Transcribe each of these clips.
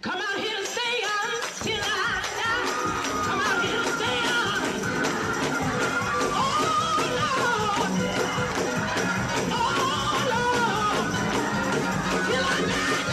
Come out here and stay until I die. Come out here and stay on. Oh, Lord. Oh, Lord. Till I die,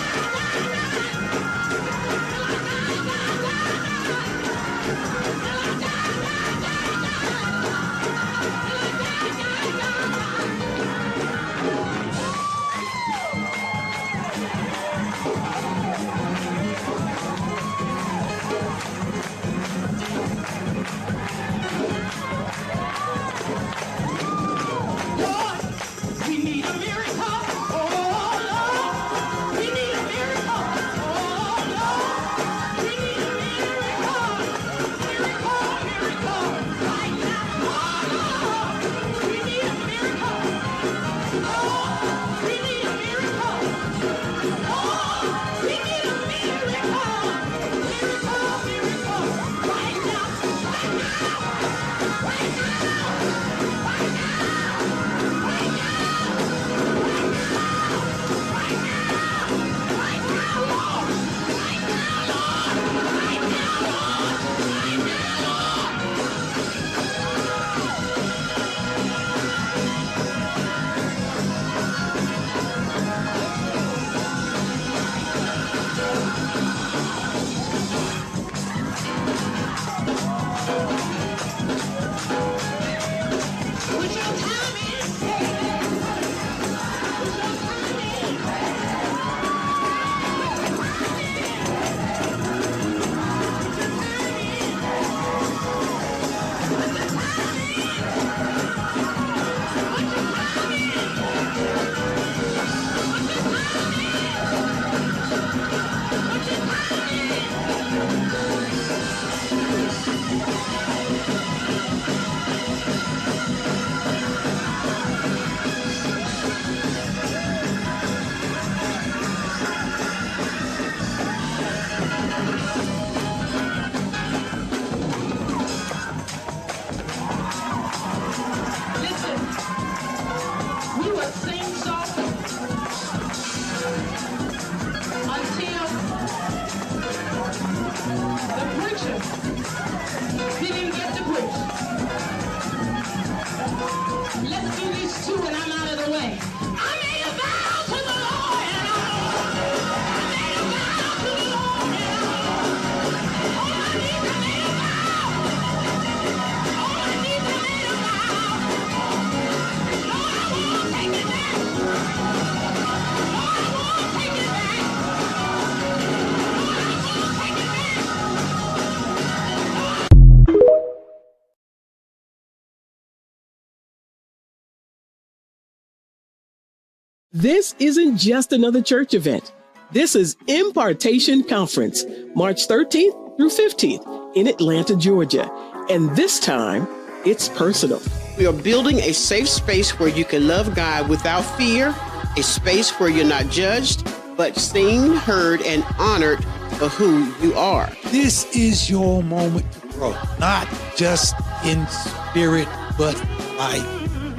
This isn't just another church event. This is Impartation Conference, March 13th through 15th in Atlanta, Georgia. And this time, it's personal. We are building a safe space where you can love God without fear, a space where you're not judged, but seen, heard, and honored for who you are. This is your moment to grow, not just in spirit, but life.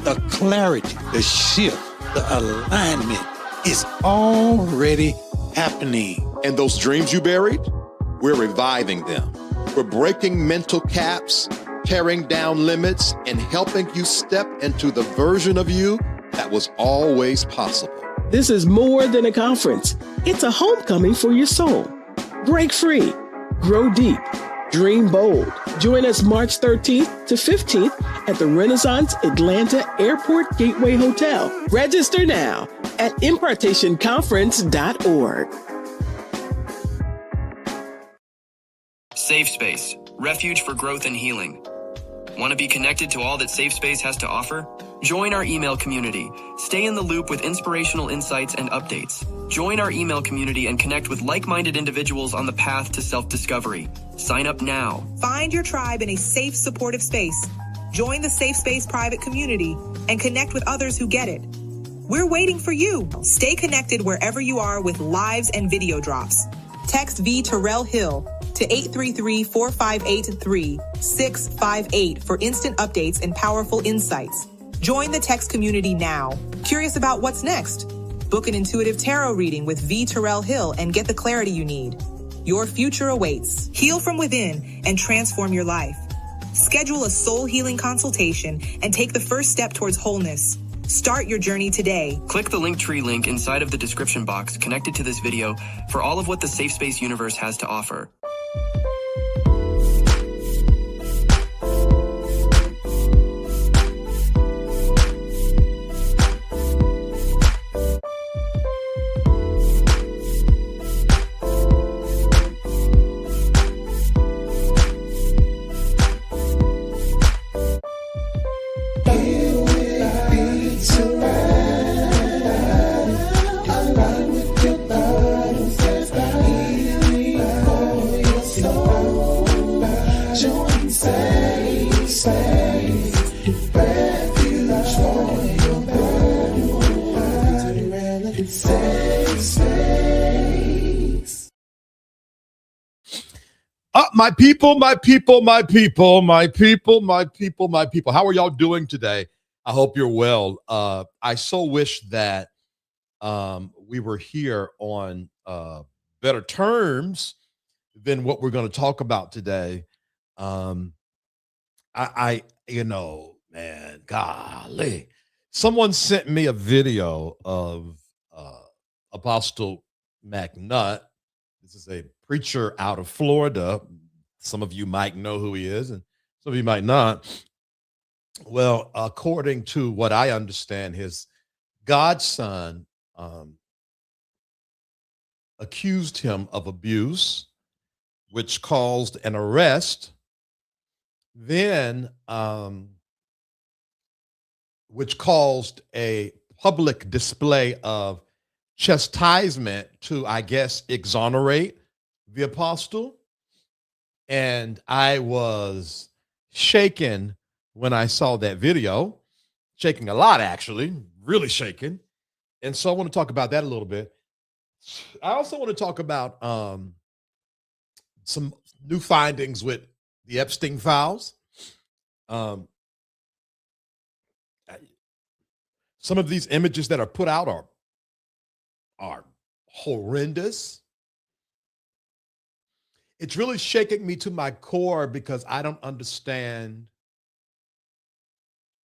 The clarity, the shift, the alignment is already happening. And those dreams you buried, we're reviving them. We're breaking mental caps, tearing down limits, and helping you step into the version of you that was always possible. This is more than a conference. It's a homecoming for your soul. Break free, grow deep, dream bold. Join us March 13th to 15th at the Renaissance Atlanta Airport Gateway Hotel. Register now at impartationconference.org. Safe Space, refuge for growth and healing. Want to be connected to all that Safe Space has to offer? Join our email community. Stay in the loop with inspirational insights and updates. Join our email community and connect with like-minded individuals on the path to self-discovery. Sign up now. Find your tribe in a safe, supportive space. Join the Safe Space private community and connect with others who get it. We're waiting for you. Stay connected wherever you are with lives and video drops. Text V Terrell Hill to 833-458-3658 for instant updates and powerful insights. Join the text community now. Curious about what's next? Book an intuitive tarot reading with V Terrell Hill and get the clarity you need. Your future awaits. Heal from within and transform your life. Schedule a soul healing consultation and take the first step towards wholeness. Start your journey today. Click the Linktree link inside of the description box connected to this video for all of what the Safe Space universe has to offer. My people, my people, my people, my people, my people, my people. How are y'all doing today? I hope you're well. I so wish that we were here on better terms than what we're going to talk about today. Man, golly. Someone sent me a video of Apostle McNutt. This is a preacher out of Florida. Some of you might know who he is, and some of you might not. Well, according to what I understand, his godson accused him of abuse, which caused an arrest, then which caused a public display of chastisement to, I guess, exonerate the apostle. And I was shaken when I saw that video, shaking a lot, actually, really shaken. And so I want to talk about that a little bit. I also want to talk about some new findings with the Epstein files. Some of these images that are put out are horrendous. It's really shaking me to my core because I don't understand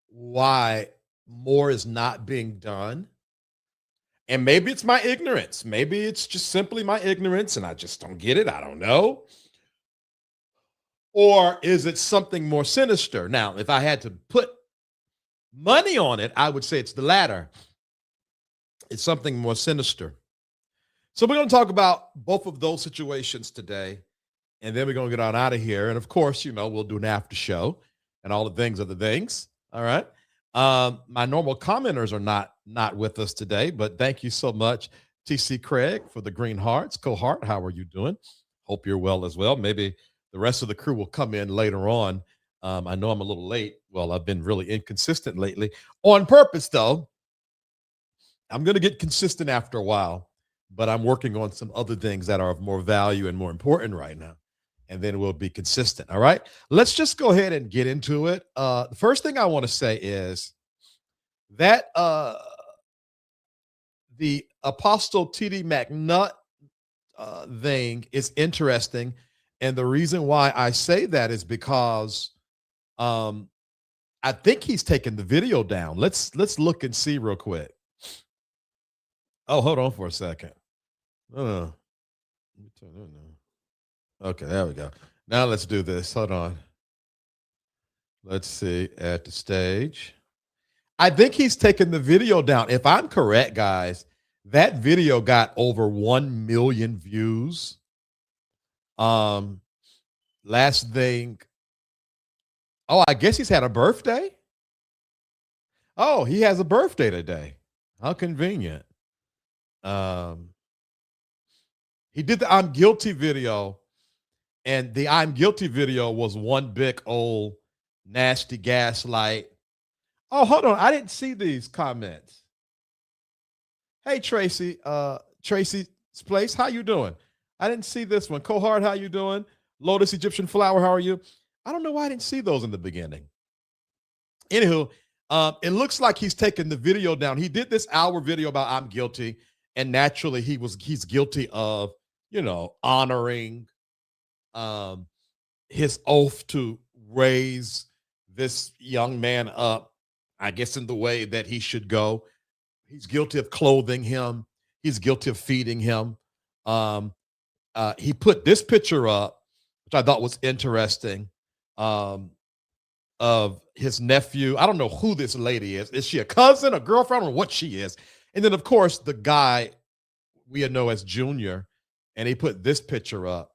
why more is not being done. And maybe it's my ignorance. Maybe it's just simply my ignorance and I just don't get it. I don't know. Or is it something more sinister? Now, if I had to put money on it, I would say it's the latter. It's something more sinister. So we're going to talk about both of those situations today. And then we're going to get on out of here. And of course, we'll do an after show and all the things of the things. All right. My normal commenters are not with us today, but thank you so much, TC Craig, for the green hearts. Cohart, how are you doing? Hope you're well as well. Maybe the rest of the crew will come in later on. I know I'm a little late. Well, I've been really inconsistent lately. On purpose, though. I'm going to get consistent after a while, but I'm working on some other things that are of more value and more important right now. And then we'll be consistent. All right. Let's just go ahead and get into it. The first thing I want to say is that the Apostle T.D. McNutt thing is interesting. And the reason why I say that is because I think he's taken the video down. Let's look and see real quick. Oh, hold on for a second. Let me turn that on. Okay, there we go. Now let's do this. Hold on. Let's see at the stage. I think he's taken the video down. If I'm correct, guys, that video got over 1 million views. Last thing. Oh, I guess he's had a birthday. Oh, he has a birthday today. How convenient. He did the I'm Guilty video. And the I'm Guilty video was one big old nasty gaslight. Oh, hold on. I didn't see these comments. Hey, Tracy. Tracy's Place, how you doing? I didn't see this one. Cohart, how you doing? Lotus Egyptian Flower, how are you? I don't know why I didn't see those in the beginning. Anywho, it looks like he's taken the video down. He did this hour video about I'm guilty, and naturally he's guilty of honoring his oath to raise this young man up, I guess, in the way that he should go. He's guilty of clothing him. He's guilty of feeding him. He put this picture up, which I thought was interesting, of his nephew. I don't know who this lady is. Is she a cousin, a girlfriend, or what she is? And then, of course, the guy we know as Junior, and he put this picture up.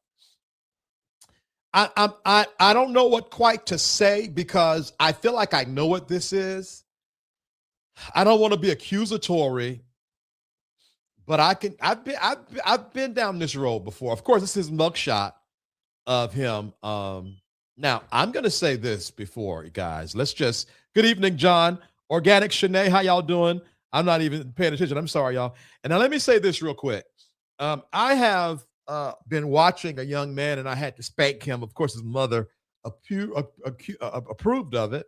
I don't know what quite to say, because I feel like I know what this is. I don't want to be accusatory, but I've been down this road before. Of course, this is mugshot of him. Now, I'm going to say this before, guys. Good evening, John. Organic Shanae, how y'all doing? I'm not even paying attention. I'm sorry, y'all. And now let me say this real quick. I have been watching a young man, and I had to spank him. Of course, his mother approved of it.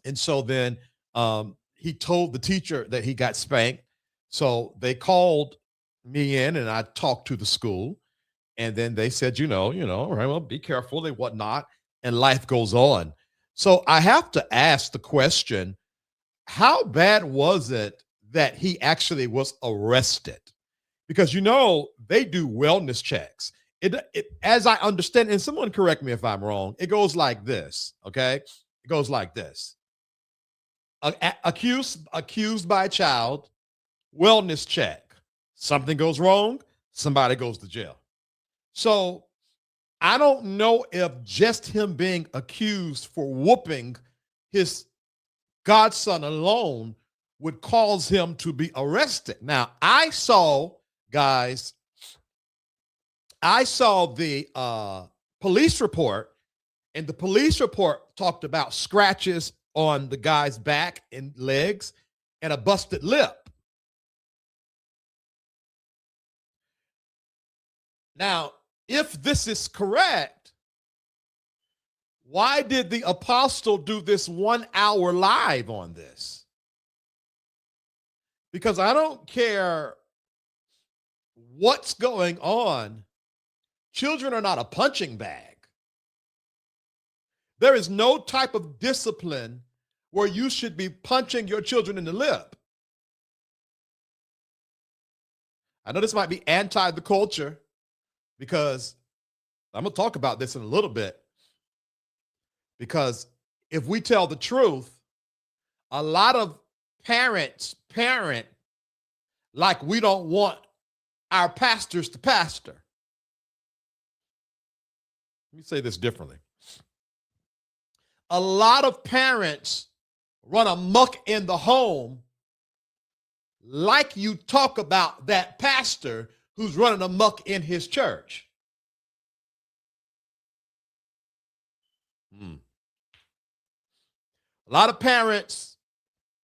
And so then he told the teacher that he got spanked. So they called me in, and I talked to the school. And then they said, all right, well, be careful and whatnot. And life goes on. So I have to ask the question, how bad was it that he actually was arrested? Because, they do wellness checks. It, as I understand, and someone correct me if I'm wrong, it goes like this, okay? It goes like this. Accused by a child, wellness check. Something goes wrong, somebody goes to jail. So I don't know if just him being accused for whooping his godson alone would cause him to be arrested. Now, I saw the police report, and the police report talked about scratches on the guy's back and legs and a busted lip. Now, if this is correct, why did the apostle do this 1 hour live on this? Because I don't care what's going on. Children are not a punching bag. There is no type of discipline where you should be punching your children in the lip. I know this might be anti the culture, because I'm going to talk about this in a little bit. Because if we tell the truth, a lot of parents parent like we don't want our pastors to pastor. Let me say this differently. A lot of parents run amok in the home like you talk about that pastor who's running amok in his church. A lot of parents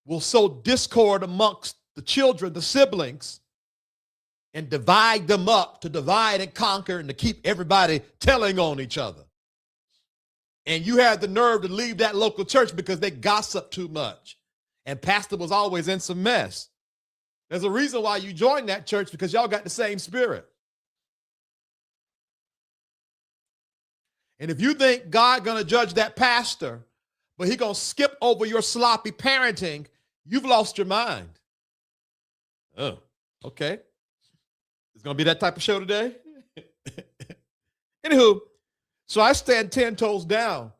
will sow discord amongst the children, the siblings, and divide them up to divide and conquer and to keep everybody telling on each other. And you had the nerve to leave that local church because they gossip too much. And pastor was always in some mess. There's a reason why you joined that church, because y'all got the same spirit. And if you think God gonna judge that pastor, but he gonna skip over your sloppy parenting, you've lost your mind. Oh, okay. It's gonna be that type of show today. Anywho, so I stand 10 toes down.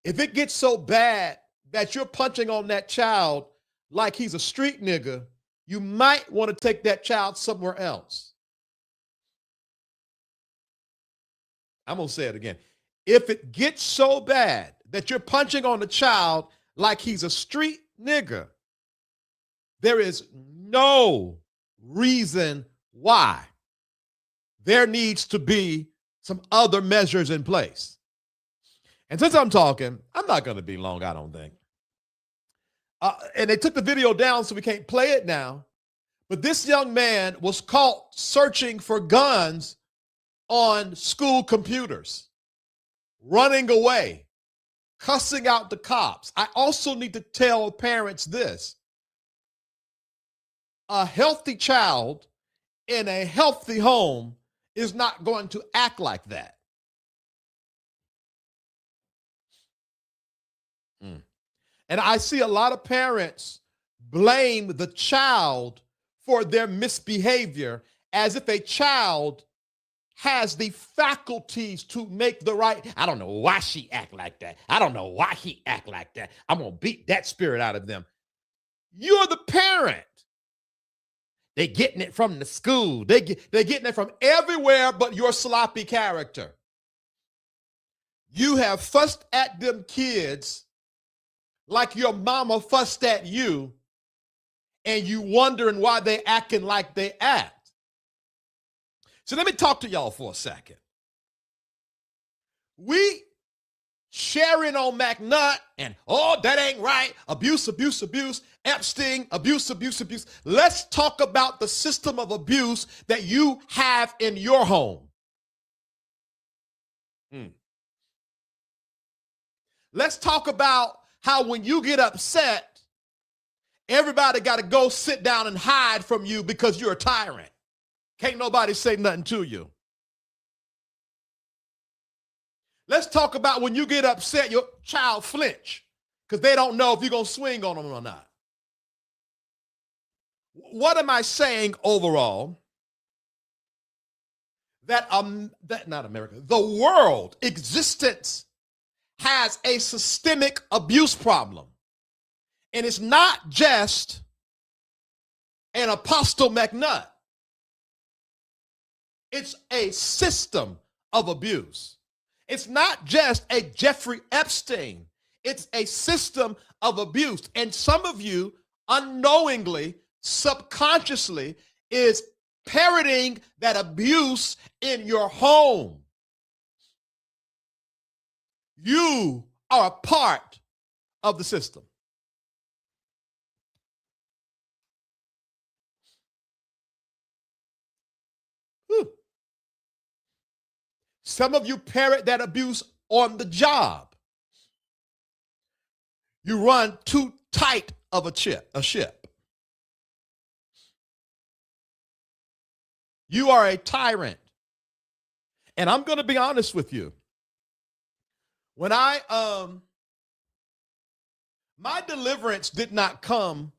If it gets so bad that you're punching on that child like he's a street nigga, you might want to take that child somewhere else. I'm going to say it again. If it gets so bad that you're punching on the child like he's a street nigga, there is no reason why. There needs to be some other measures in place. And since I'm talking, I'm not going to be long, I don't think. And they took the video down, so we can't play it now. But this young man was caught searching for guns on school computers, running away, cussing out the cops. I also need to tell parents this. A healthy child in a healthy home is not going to act like that. And I see a lot of parents blame the child for their misbehavior as if a child has the faculties to make the right. I don't know why she act like that. I don't know why he act like that. I'm going to beat that spirit out of them. You're the parent. They're getting it from the school. They're getting it from everywhere but your sloppy character. You have fussed at them kids like your mama fussed at you, and you wondering why they acting like they act. So let me talk to y'all for a second. We sharing on McNutt and, oh, that ain't right. Abuse, abuse, abuse. Epstein, abuse, abuse, abuse. Let's talk about the system of abuse that you have in your home. Let's talk about how when you get upset, everybody got to go sit down and hide from you because you're a tyrant. Can't nobody say nothing to you. Let's talk about when you get upset, your child flinch because they don't know if you're going to swing on them or not. What am I saying overall? That not America, the world existence has a systemic abuse problem. And it's not just an Apostle McNutt. It's a system of abuse. It's not just a Jeffrey Epstein. It's a system of abuse. And some of you unknowingly, subconsciously, is parroting that abuse in your home. You are a part of the system. Whew. Some of you parrot that abuse on the job. You run too tight of a ship. You are a tyrant. And I'm going to be honest with you. When my deliverance did not come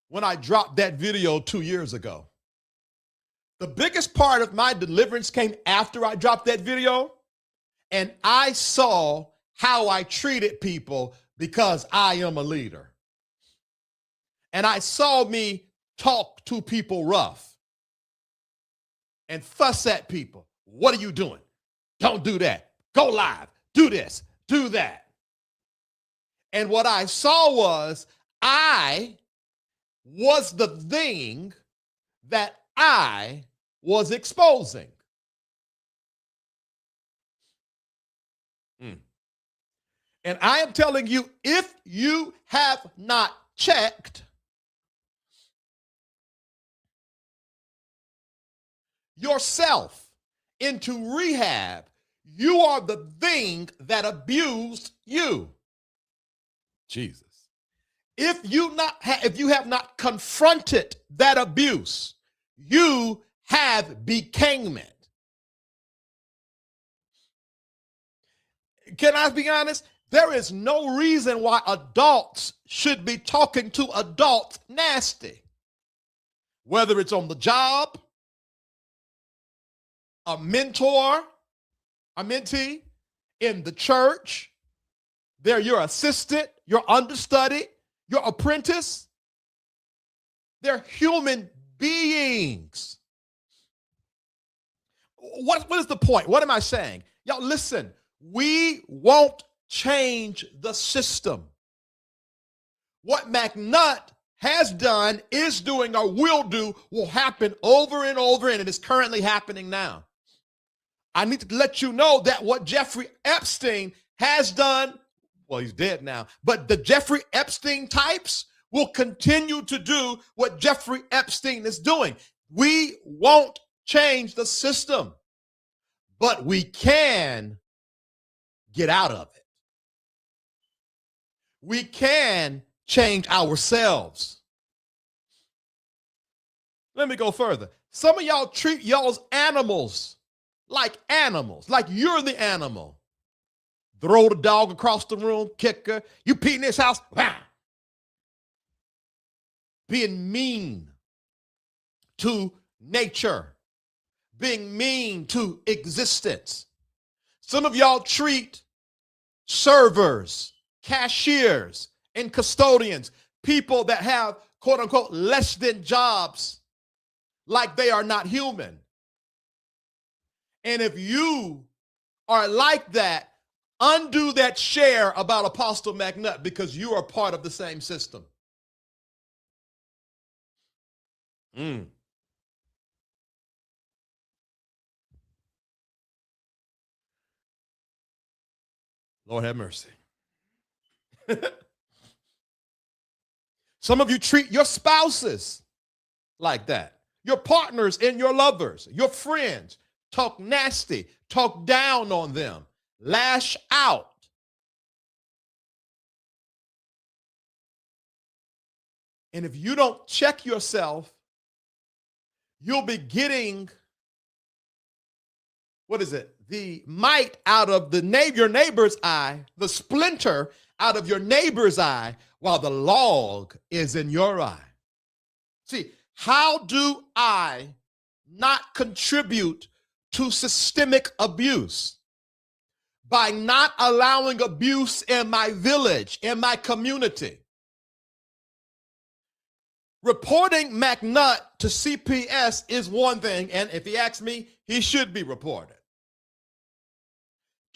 when I dropped that video 2 years ago. The biggest part of my deliverance came after I dropped that video, and I saw how I treated people because I am a leader. And I saw me talk to people rough and fuss at people. What are you doing? Don't do that. Go live. Do this, do that. And what I saw was I was the thing that I was exposing. And I am telling you, if you have not checked yourself into rehab, you are the thing that abused you. Jesus. If you have not confronted that abuse, you have became it. Can I be honest? There is no reason why adults should be talking to adults nasty. Whether it's on the job, a mentor, a mentee, in the church, they're your assistant, your understudy, your apprentice. They're human beings. What is the point? What am I saying? Y'all, listen, we won't change the system. What McNutt has done, is doing, or will happen over and over, and it is currently happening now. I need to let you know that what Jeffrey Epstein has done, well, he's dead now, but the Jeffrey Epstein types will continue to do what Jeffrey Epstein is doing. We won't change the system, but we can get out of it. We can change ourselves. Let me go further. Some of y'all treat y'all's animals, like you're the animal. Throw the dog across the room, kick her. You pee in this house. Wow. Being mean to nature, being mean to existence. Some of y'all treat servers, cashiers, and custodians, people that have quote unquote less than jobs, like they are not human. And if you are like that, undo that share about Apostle McNutt, because you are part of the same system. Lord have mercy. Some of you treat your spouses like that. Your partners and your lovers, your friends, talk nasty, talk down on them, lash out. And if you don't check yourself, you'll be getting, the mite out of your neighbor's eye, the splinter out of your neighbor's eye, while the log is in your eye. See, how do I not contribute to systemic abuse? By not allowing abuse in my village, in my community. Reporting McNutt to CPS is one thing, and if he asks me, he should be reported.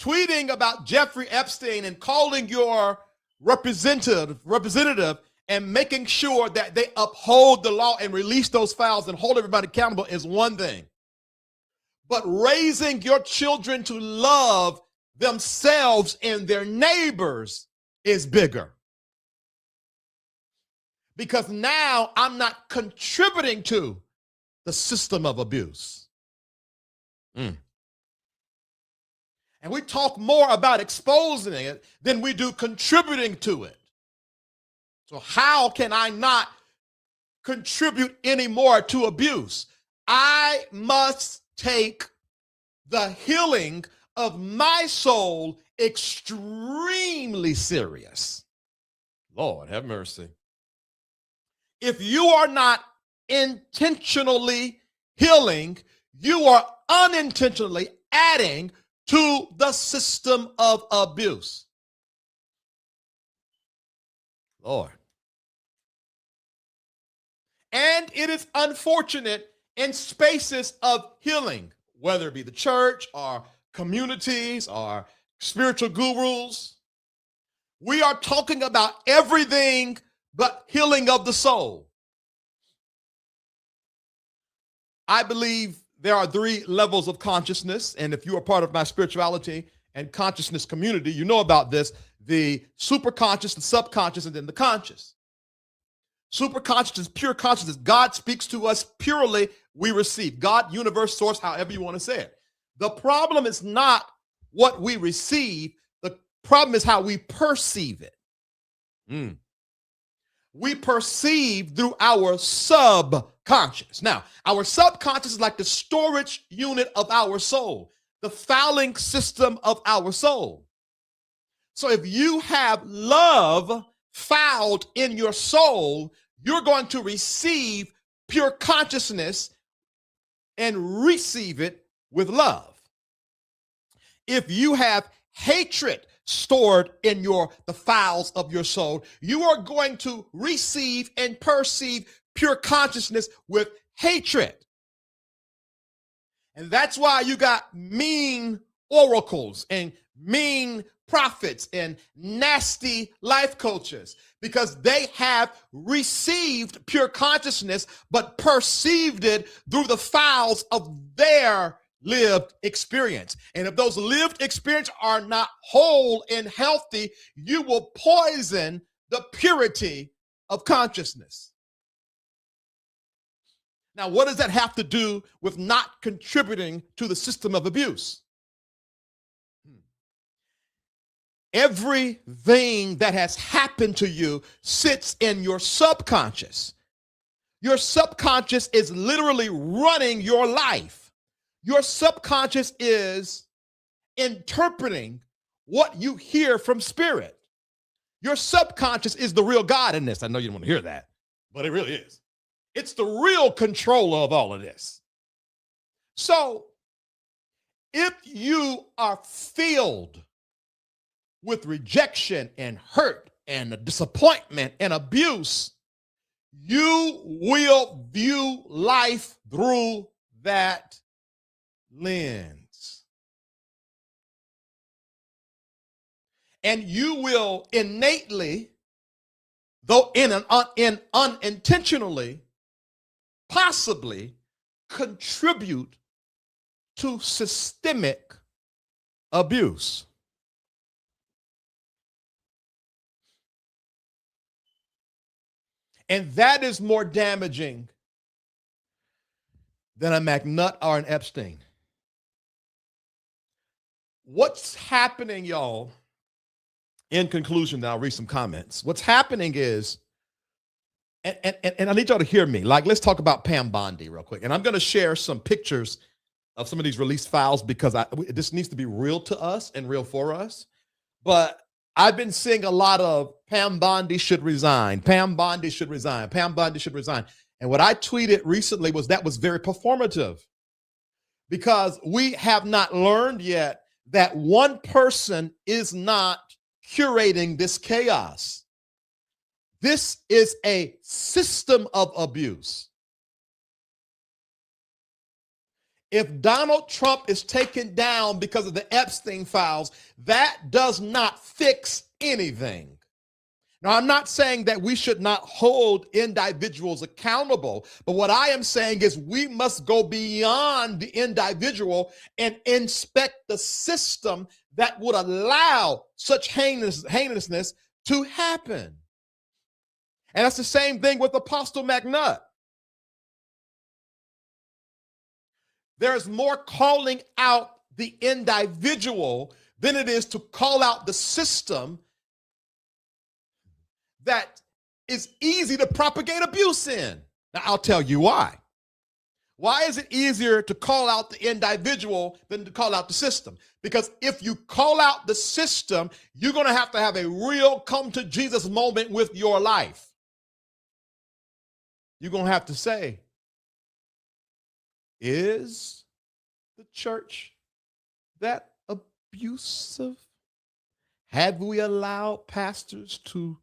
Tweeting about Jeffrey Epstein and calling your representative and making sure that they uphold the law and release those files and hold everybody accountable is one thing. But raising your children to love themselves and their neighbors is bigger. Because now I'm not contributing to the system of abuse. And we talk more about exposing it than we do contributing to it. So how can I not contribute anymore to abuse? I must take the healing of my soul extremely serious. Lord have mercy. If you are not intentionally healing, you are unintentionally adding to the system of abuse. Lord. And it is unfortunate in spaces of healing, whether it be the church or communities or spiritual gurus. We are talking about everything but healing of the soul. I believe there are 3 levels of consciousness, and if you are part of my spirituality and consciousness community, you know about this: the superconscious, the subconscious, and then the conscious. Superconscious is pure consciousness. God speaks to us purely, we receive. God, universe, source, however you want to say it. The problem is not what we receive. The problem is how we perceive it. We perceive through our subconscious. Now, our subconscious is like the storage unit of our soul, the filing system of our soul. So if you have love filed in your soul, you're going to receive pure consciousness and receive it with love. If you have hatred stored in the files of your soul, you are going to receive and perceive pure consciousness with hatred. And that's why you got mean oracles and mean prophets and nasty life coaches, because they have received pure consciousness but perceived it through the files of their lived experience. And if those lived experiences are not whole and healthy, you will poison the purity of consciousness. Now, what does that have to do with not contributing to the system of abuse? Everything that has happened to you sits in your subconscious. Your subconscious is literally running your life. Your subconscious is interpreting what you hear from spirit. Your subconscious is the real God in this. I know you don't want to hear that, but it really is. It's the real controller of all of this. So if you are filled with rejection and hurt and disappointment and abuse, you will view life through that lens. And you will innately, though unintentionally, possibly contribute to systemic abuse. And that is more damaging than a McNutt or an Epstein. What's happening, y'all, in conclusion, now I'll read some comments. What's happening is, and I need y'all to hear me, like, let's talk about Pam Bondi real quick. And I'm going to share some pictures of some of these released files because this needs to be real to us and real for us. But I've been seeing a lot of Pam Bondi should resign. Pam Bondi should resign. Pam Bondi should resign. And what I tweeted recently was that was very performative because we have not learned yet that one person is not curating this chaos. This is a system of abuse. If Donald Trump is taken down because of the Epstein files, that does not fix anything. Now, I'm not saying that we should not hold individuals accountable, but what I am saying is we must go beyond the individual and inspect the system that would allow such heinousness to happen. And that's the same thing with Apostle McNutt. There's more calling out the individual than it is to call out the system that is easy to propagate abuse in. Now, I'll tell you why. Why is it easier to call out the individual than to call out the system? Because if you call out the system, you're going to have a real come to Jesus moment with your life. You're going to have to say, is the church that abusive? Have we allowed pastors to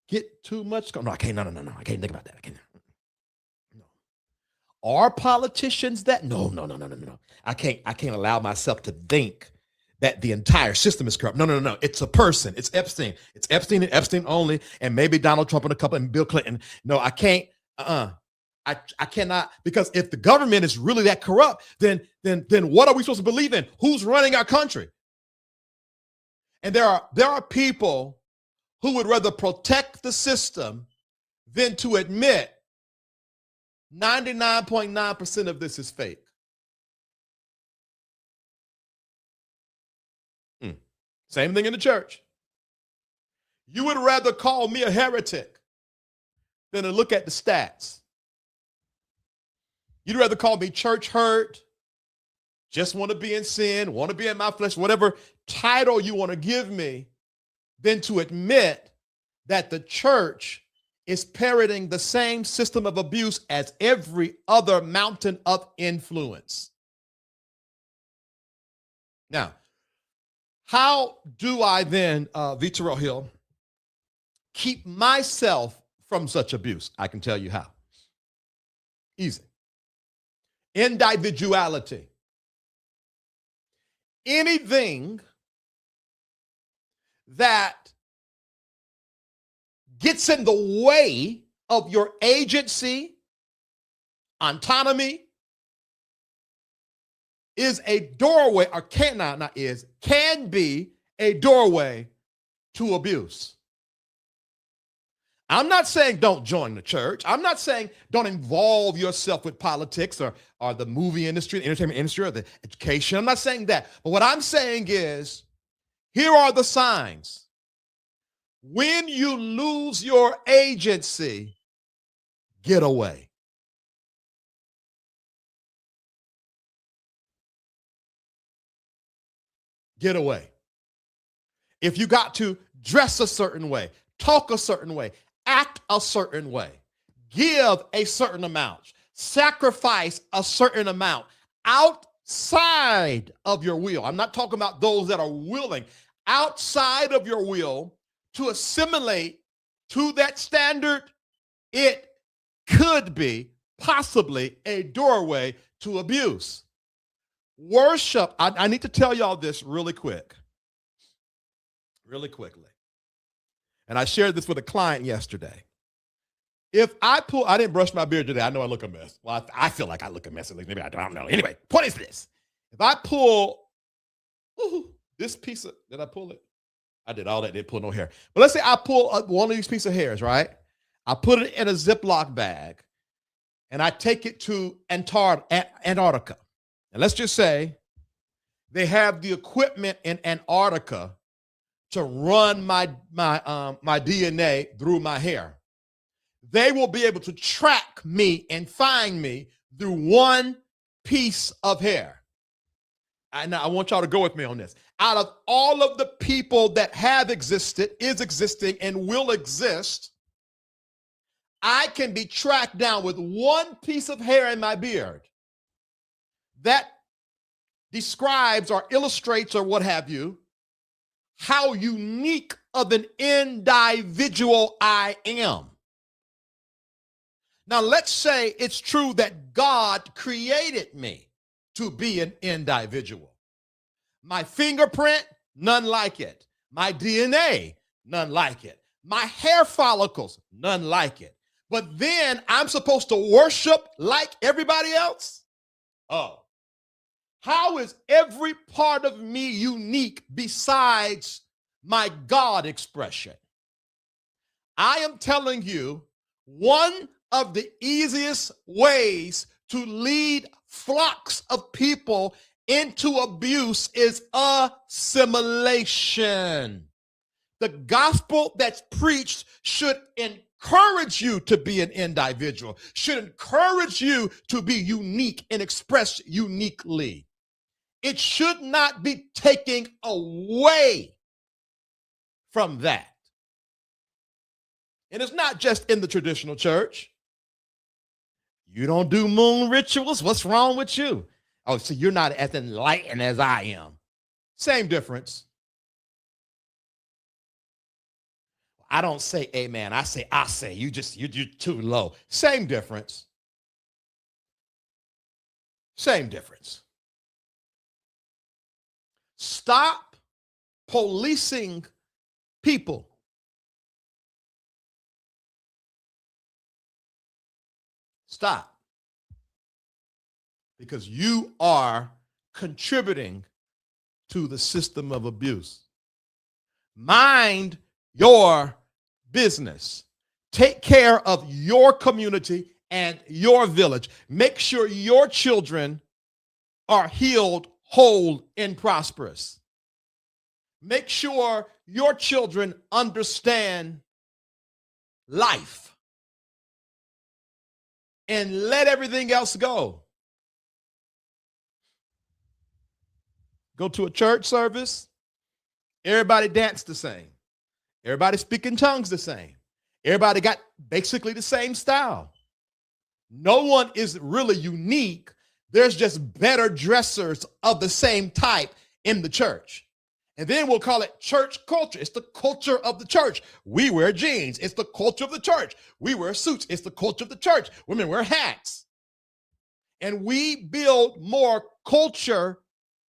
get too much? No, I can't. No. I can't think about that. I can't. No. Are politicians that? No. I can't allow myself to think that the entire system is corrupt. No. It's a person. It's Epstein. It's Epstein and Epstein only, and maybe Donald Trump and a couple and Bill Clinton. No, I can't. I cannot, because if the government is really that corrupt, then what are we supposed to believe in? Who's running our country? And there are people who would rather protect the system than to admit 99.9% of this is fake. Same thing in the church. You would rather call me a heretic than to look at the stats. You'd rather call me church hurt, just want to be in sin, want to be in my flesh, whatever title you want to give me, than to admit that the church is parroting the same system of abuse as every other mountain of influence. Now, how do I then, V. Terrell Hill, keep myself from such abuse? I can tell you how. Easy. Individuality. Anything that gets in the way of your agency, autonomy, is a doorway, or can be a doorway to abuse. I'm not saying don't join the church. I'm not saying don't involve yourself with politics or the movie industry, the entertainment industry, or the education. I'm not saying that. But what I'm saying is, here are the signs. When you lose your agency, get away. Get away. If you got to dress a certain way, talk a certain way, act a certain way, give a certain amount, sacrifice a certain amount outside of your will. I'm not talking about those that are willing, outside of your will to assimilate to that standard, it could be possibly a doorway to abuse. Worship, I need to tell y'all this really quickly. And I shared this with a client yesterday. If I didn't brush my beard today. I know I look a mess. Well, I feel like I look a mess. Maybe I don't know. Anyway, point is this. If I pull this piece of, did I pull it? I did all that, didn't pull no hair. But let's say I pull one of these pieces of hairs, right? I put it in a Ziploc bag and I take it to Antarctica. And let's just say they have the equipment in Antarctica to run my DNA through my hair. They will be able to track me and find me through one piece of hair. And I want y'all to go with me on this. Out of all of the people that have existed, is existing, and will exist, I can be tracked down with one piece of hair in my beard that describes or illustrates or what have you, how unique of an individual I am. Now, let's say it's true that God created me to be an individual. My fingerprint, none like it. My DNA, none like it. My hair follicles, none like it. But then I'm supposed to worship like everybody else? Oh. How is every part of me unique besides my God expression? I am telling you, one of the easiest ways to lead flocks of people into abuse is assimilation. The gospel that's preached should encourage you to be an individual, should encourage you to be unique and express uniquely. It should not be taking away from that. And it's not just in the traditional church. You don't do moon rituals. What's wrong with you? Oh, so you're not as enlightened as I am. Same difference. I don't say amen. I say. You're too low. Same difference. Same difference. Stop policing people. Stop. Because you are contributing to the system of abuse. Mind your business. Take care of your community and your village. Make sure your children are healed, whole, and prosperous. Make sure your children understand life. And let everything else go. Go to a church service, everybody dance the same. Everybody speak in tongues the same. Everybody got basically the same style. No one is really unique. There's just better dressers of the same type in the church. And then we'll call it church culture. It's the culture of the church. We wear jeans. It's the culture of the church. We wear suits. It's the culture of the church. Women wear hats. And we build more culture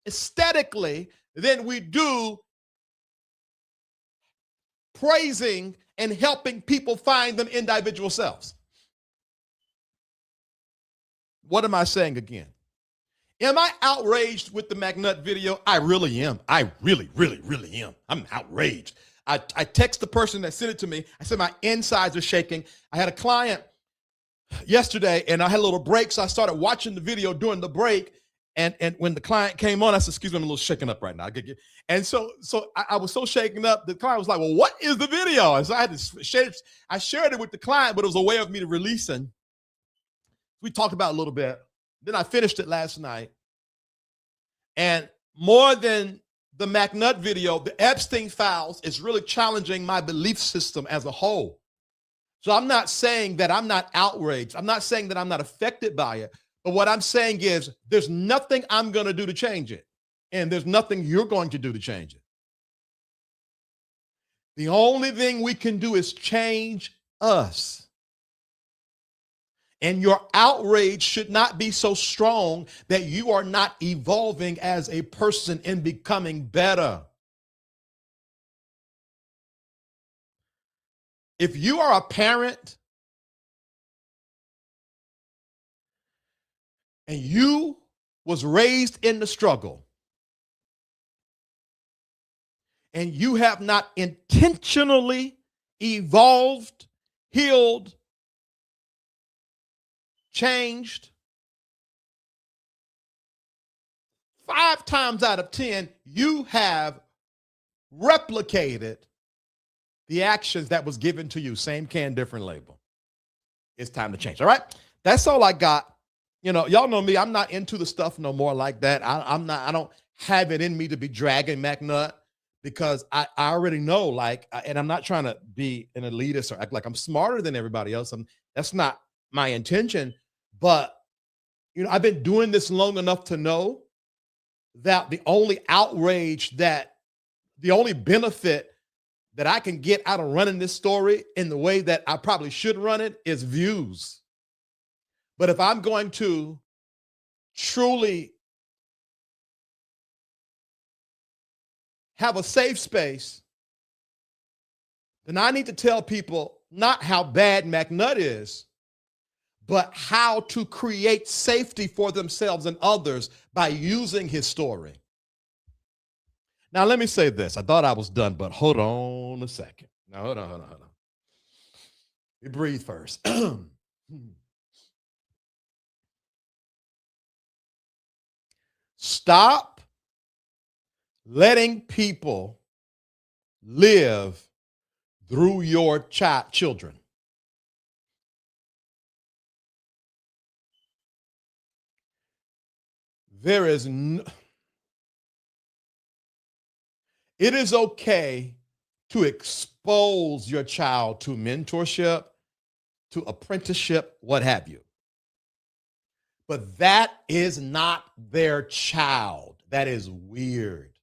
aesthetically than we do praising and helping people find them individual selves. What am I saying again? Am I outraged with the McNutt video? I really am. I really am. I'm outraged. I text the person that sent it to me. I said my insides are shaking. I had a client yesterday and I had a little break, so I started watching the video during the break. And when the client came on, I said, excuse me, I'm a little shaken up right now. And so I was so shaken up, the client was like, well, what is the video? And so I shared it with the client, but it was a way of me to releasing we talked about a little bit. Then I finished it last night. And more than the McNutt video, the Epstein files is really challenging my belief system as a whole. So I'm not saying that I'm not outraged. I'm not saying that I'm not affected by it. But what I'm saying is there's nothing I'm going to do to change it. And there's nothing you're going to do to change it. The only thing we can do is change us. And your outrage should not be so strong that you are not evolving as a person and becoming better. If you are a parent and you was raised in the struggle and you have not intentionally evolved, healed, changed, 5 times out of 10, you have replicated the actions that was given to you. Same can, different label. It's time to change. All right. That's all I got. You know, y'all know me. I'm not into the stuff no more like that. I don't have it in me to be dragging McNutt because I already know, like, and I'm not trying to be an elitist or act like I'm smarter than everybody else. That's not my intention. But, you know, I've been doing this long enough to know that the only benefit that I can get out of running this story in the way that I probably should run it is views. But if I'm going to truly have a safe space, then I need to tell people not how bad McNutt is, but how to create safety for themselves and others by using his story. Now, let me say this. I thought I was done, but hold on a second. Now, hold on. You breathe first. Stop letting people live through your children. It is okay to expose your child to mentorship, to apprenticeship, what have you. But that is not their child. That is weird.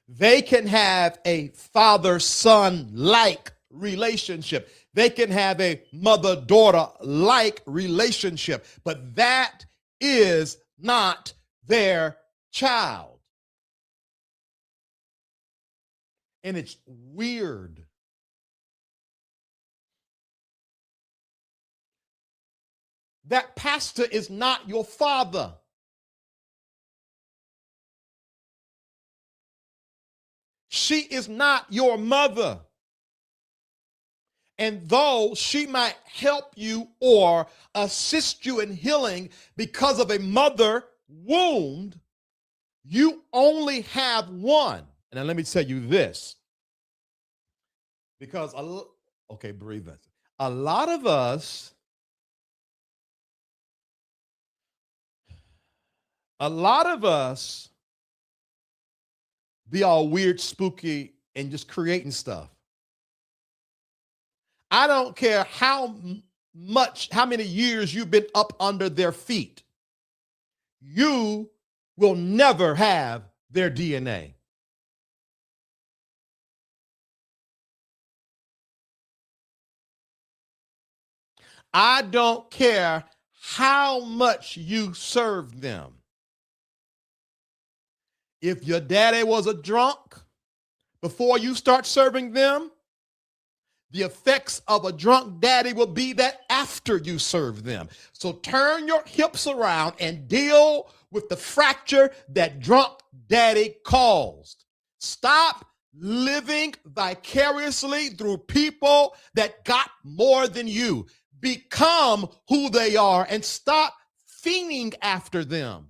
They can have a father-son-like relationship. They can have a mother-daughter-like relationship, but that is not their child. And it's weird. That pastor is not your father. She is not your mother. And though she might help you or assist you in healing because of a mother wound, you only have one. And now let me tell you this. Because, breathe in. A lot of us be all weird, spooky, and just creating stuff. I don't care how many years you've been up under their feet. You will never have their DNA. I don't care how much you serve them. If your daddy was a drunk, before you start serving them, the effects of a drunk daddy will be that after you serve them. So turn your hips around and deal with the fracture that drunk daddy caused. Stop living vicariously through people that got more than you. Become who they are and stop fiending after them.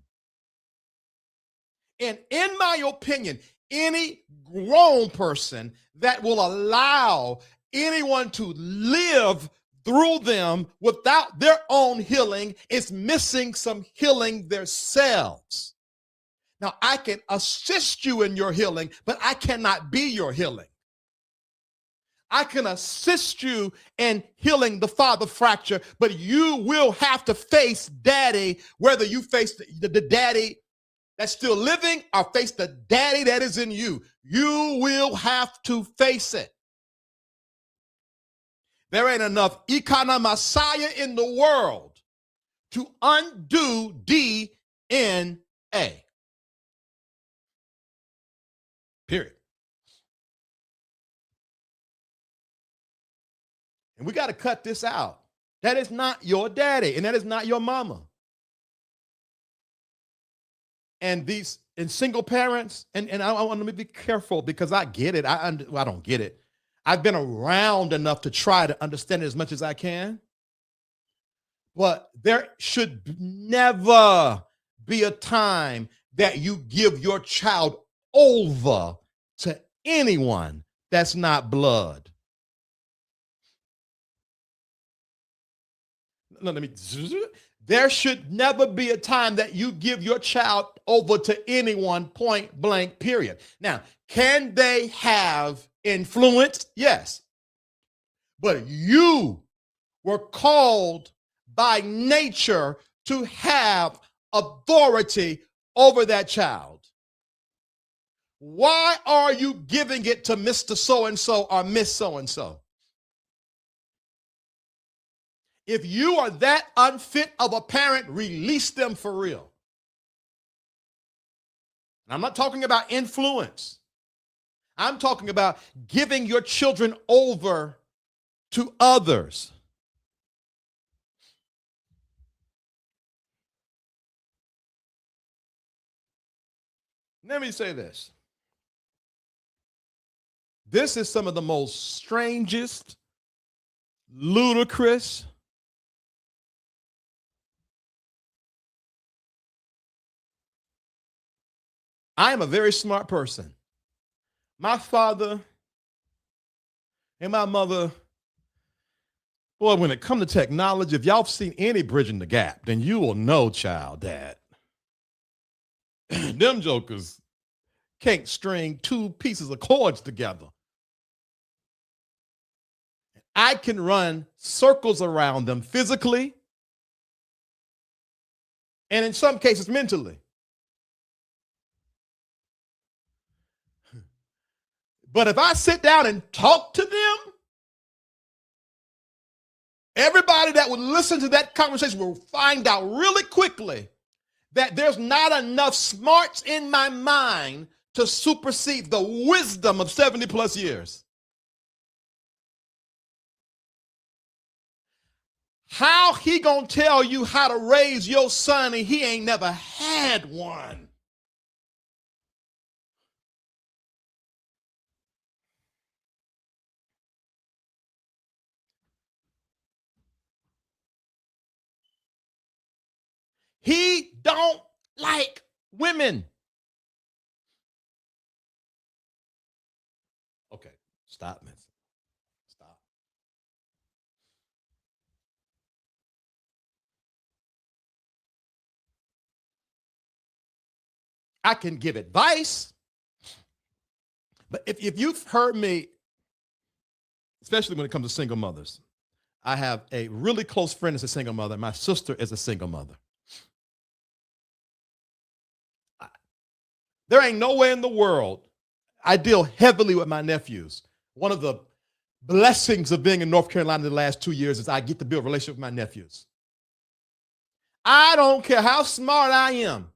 And in my opinion, any grown person that will allow anyone to live through them without their own healing is missing some healing themselves. Now, I can assist you in your healing, but I cannot be your healing. I can assist you in healing the father fracture, but you will have to face daddy, whether you face the daddy that's still living or face the daddy that is in you. You will have to face it. There ain't enough Ikana Messiah in the world to undo DNA. Period. And we got to cut this out. That is not your daddy, and that is not your mama. And these single parents, and I want to be careful because I get it. I don't get it. I've been around enough to try to understand it as much as I can. But there should never be a time that you give your child over to anyone that's not blood. There should never be a time that you give your child over to anyone, point blank, period. Now, can they have influence? Yes. But you were called by nature to have authority over that child. Why are you giving it to Mr. So-and-so or Miss So-and-so? If you are that unfit of a parent, release them for real. And I'm not talking about influence. I'm talking about giving your children over to others. Let me say this. This is some of the most strangest, ludicrous, I am a very smart person. My father and my mother, boy, when it comes to technology, if y'all have seen any Bridging the Gap, then you will know, child, that them jokers can't string two pieces of cords together. I can run circles around them physically and in some cases mentally. But if I sit down and talk to them, everybody that would listen to that conversation will find out really quickly that there's not enough smarts in my mind to supersede the wisdom of 70 plus years. How he gonna tell you how to raise your son and he ain't never had one? He don't like women. Okay, stop, man. Stop. I can give advice, but if you've heard me, especially when it comes to single mothers, I have a really close friend that's a single mother. My sister is a single mother. There ain't no way in the world. I deal heavily with my nephews. One of the blessings of being in North Carolina the last 2 years is I get to build a relationship with my nephews. I don't care how smart I am.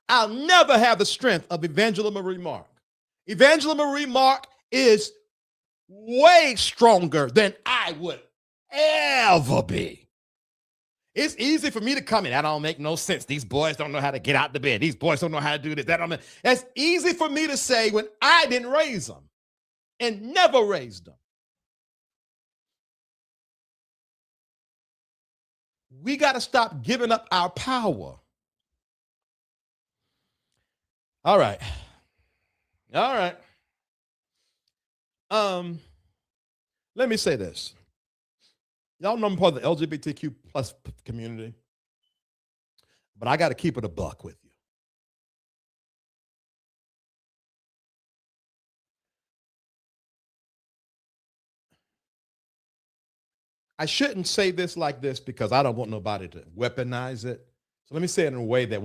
I'll never have the strength of Evangela Marie Mark. Evangela Marie Mark is way stronger than I would ever be. It's easy for me to come in. That don't make no sense. These boys don't know how to get out the bed. These boys don't know how to do this. That's easy for me to say when I didn't raise them and never raised them. We got to stop giving up our power. All right. Let me say this. Y'all know I'm part of the LGBTQ plus community, but I got to keep it a buck with you. I shouldn't say this like this because I don't want nobody to weaponize it. So let me say it in a way that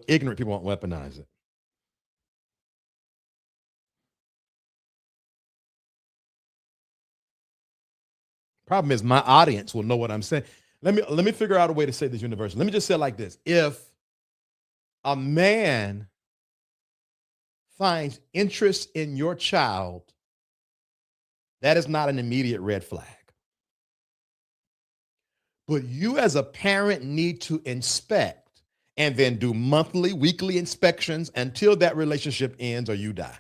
ignorant people won't weaponize it. Problem is, my audience will know what I'm saying. Let me figure out a way to say this universally. Let me just say it like this. If a man finds interest in your child, that is not an immediate red flag. But you as a parent need to inspect and then do monthly, weekly inspections until that relationship ends or you die.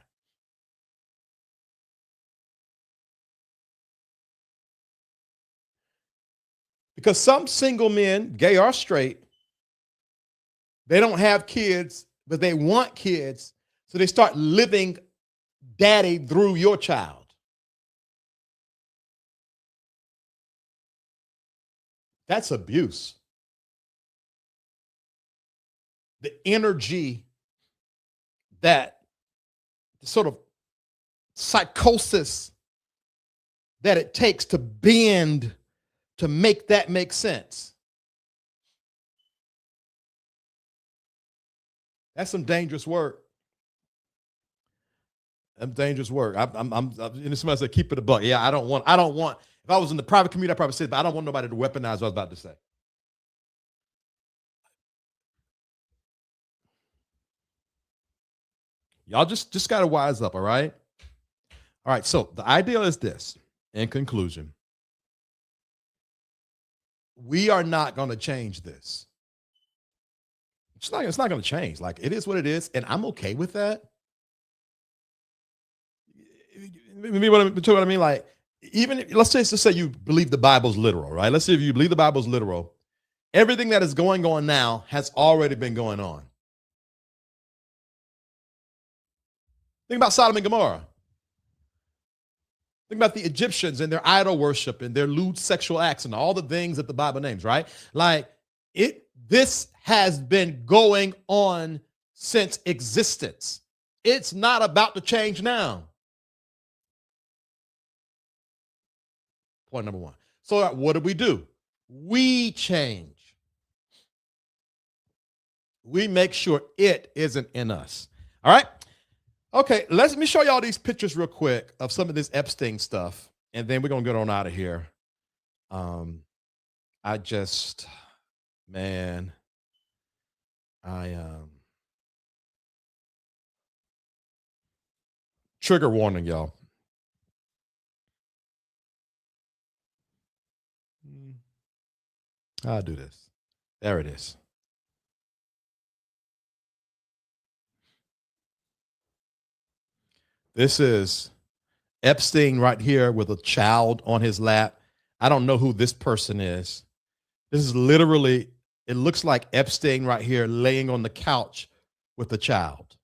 Because some single men, gay or straight, they don't have kids, but they want kids. So they start living daddy through your child. That's abuse. The energy, that sort of psychosis that it takes to bend to make that make sense. That's some dangerous work. That's dangerous work. Somebody said, keep it a buck. Yeah, I don't want, if I was in the private community, I probably said, but I don't want nobody to weaponize what I was about to say. Y'all just got to wise up, all right? All right, so the idea is this, in conclusion. We are not going to change this. It's not going to change. Like, it is what it is, and I'm okay with that. What I mean, like, even let's just say you believe the Bible's literal, right? Let's say if you believe the Bible's literal, everything that is going on now has already been going on. Think about Sodom and Gomorrah. Think about the Egyptians and their idol worship and their lewd sexual acts and all the things that the Bible names, right? Like, this has been going on since existence. It's not about to change now. Point number one. So what do? We change. We make sure it isn't in us. All right? Okay, let me show y'all these pictures real quick of some of this Epstein stuff, and then we're going to get on out of here. Trigger warning, y'all. I'll do this. There it is. This is Epstein right here with a child on his lap. I don't know who this person is. This is literally, it looks like Epstein right here laying on the couch with the child.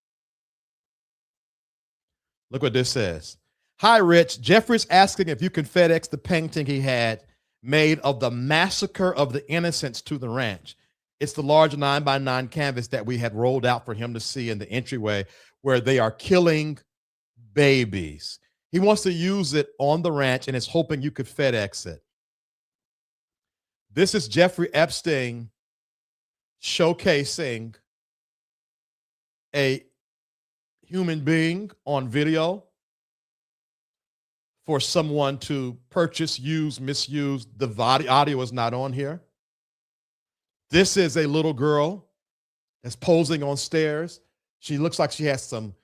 Look what this says. Hi, Rich. Jeffrey's asking if you can FedEx the painting he had made of the massacre of the innocents to the ranch. It's the large 9x9 canvas that we had rolled out for him to see in the entryway where they are killing babies. He wants to use it on the ranch and is hoping you could FedEx it. This is Jeffrey Epstein showcasing a human being on video for someone to purchase, use, misuse. The audio is not on here. This is a little girl that's posing on stairs. She looks like she has some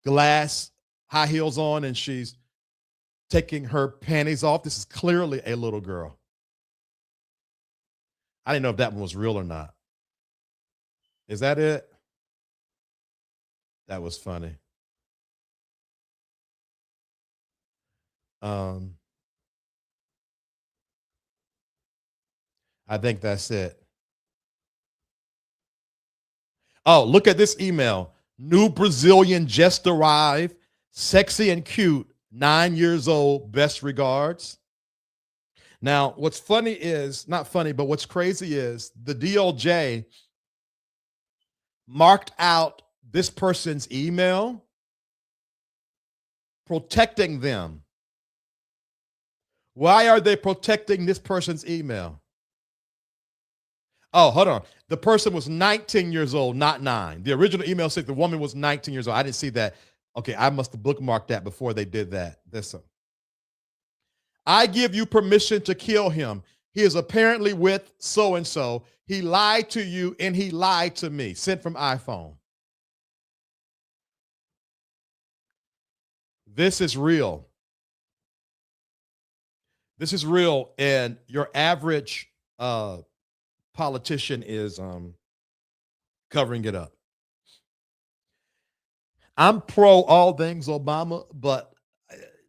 glass high heels on and she's taking her panties off. This is clearly a little girl. I didn't know if that one was real or not. Is that it? That was funny. I think that's it. Oh, look at this email. New Brazilian just arrived. Sexy and cute. 9 years old. Best regards. Now, what's funny is, not funny, but what's crazy is the DOJ marked out this person's email, protecting them. Why are they protecting this person's email? Oh, hold on. The person was 19 years old, not 9. The original email said the woman was 19 years old. I didn't see that. Okay, I must have bookmarked that before they did that. Listen. I give you permission to kill him. He is apparently with so-and-so. He lied to you and he lied to me. Sent from iPhone. This is real. This is real, and your average politician is covering it up. I'm pro all things Obama, but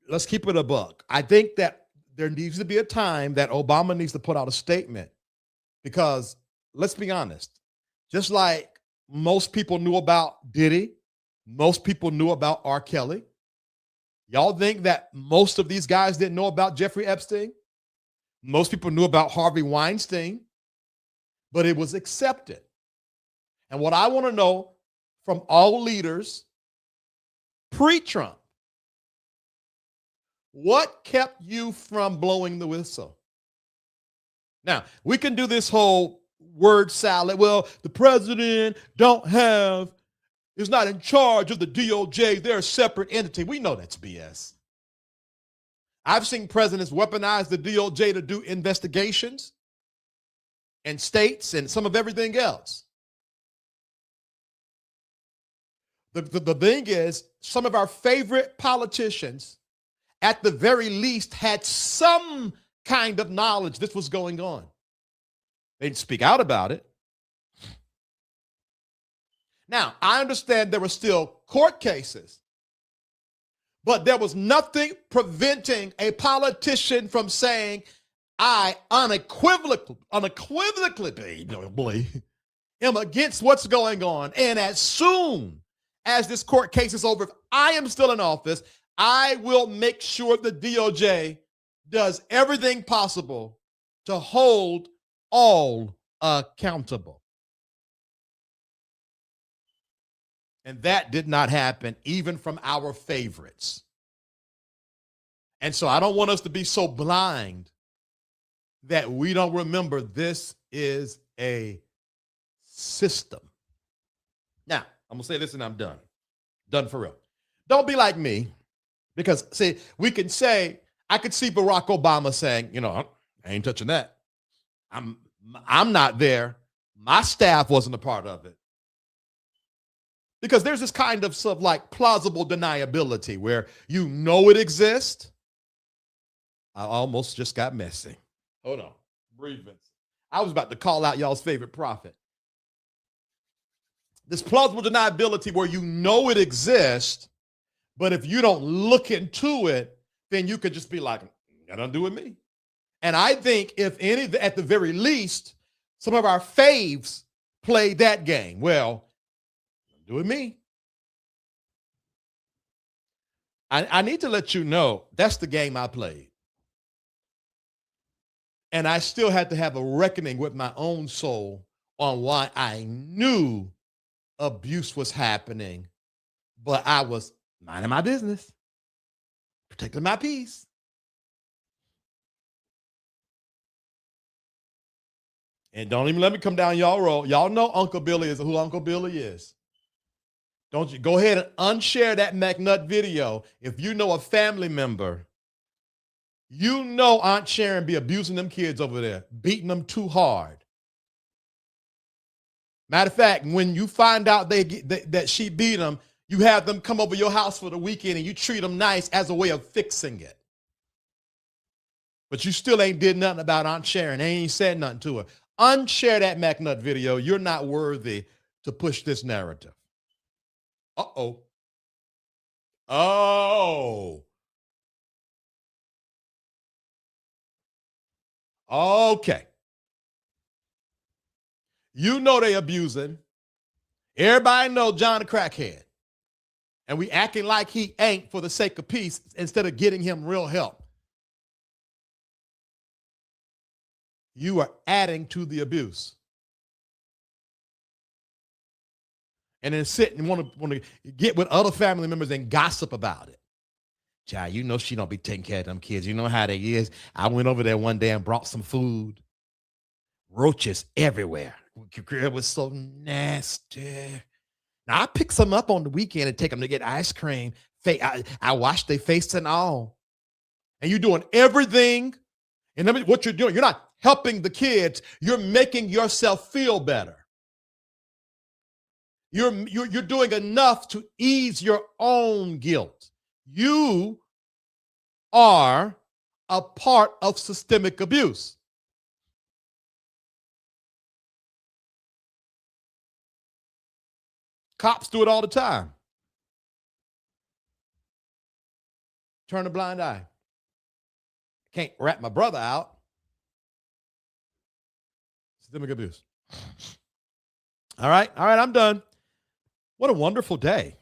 let's keep it a buck. I think that there needs to be a time that Obama needs to put out a statement, because let's be honest, just like most people knew about Diddy, most people knew about R. Kelly. Y'all think that most of these guys didn't know about Jeffrey Epstein? Most people knew about Harvey Weinstein, but it was accepted. And what I want to know from all leaders pre-Trump, what kept you from blowing the whistle? Now, we can do this whole word salad. Well, the president is not in charge of the DOJ. They're a separate entity. We know that's BS. I've seen presidents weaponize the DOJ to do investigations and states and some of everything else. The thing is, some of our favorite politicians, at the very least, had some kind of knowledge this was going on. They didn't speak out about it. Now, I understand there were still court cases, but there was nothing preventing a politician from saying, I unequivocally am against what's going on. And as soon as this court case is over, if I am still in office, I will make sure the DOJ does everything possible to hold all accountable. And that did not happen even from our favorites. And so I don't want us to be so blind that we don't remember this is a system. Now, I'm going to say this and I'm done. Done for real. Don't be like me, because, see, we can say, I could see Barack Obama saying, I ain't touching that. I'm not there. My staff wasn't a part of it. Because there's this kind of sort of like plausible deniability where you know it exists. I almost just got messy. Hold on. Breathe, Vince. I was about to call out y'all's favorite prophet. This plausible deniability where you know it exists, but if you don't look into it, then you could just be like, got nothing to do with me. And I think if any, at the very least, some of our faves played that game. Well, do with me. I need to let you know that's the game I played. And I still had to have a reckoning with my own soul on why I knew abuse was happening, but I was minding my business, protecting my peace. And don't even let me come down y'all road. Y'all know Uncle Billy is who Uncle Billy is. Don't you go ahead and unshare that McNutt video if you know a family member. You know Aunt Sharon be abusing them kids over there, beating them too hard. Matter of fact, when you find out that she beat them, you have them come over your house for the weekend and you treat them nice as a way of fixing it. But you still ain't did nothing about Aunt Sharon. Ain't said nothing to her. Unshare that McNutt video. You're not worthy to push this narrative. Uh-oh. Oh. Okay. You know they abusing. Everybody know John the crackhead. And we acting like he ain't for the sake of peace instead of getting him real help. you are adding to the abuse. And then sit and want to get with other family members and gossip about it. Child, you know she don't be taking care of them kids. You know how they is. I went over there one day and brought some food. Roaches everywhere. It was so nasty. Now, I pick some up on the weekend and take them to get ice cream. I wash their face and all. And you're doing everything. And what you're doing, you're not helping the kids. You're making yourself feel better. You're doing enough to ease your own guilt. You are a part of systemic abuse. Cops do it all the time. Turn a blind eye. Can't rat my brother out. Systemic abuse. All right, I'm done. What a wonderful day.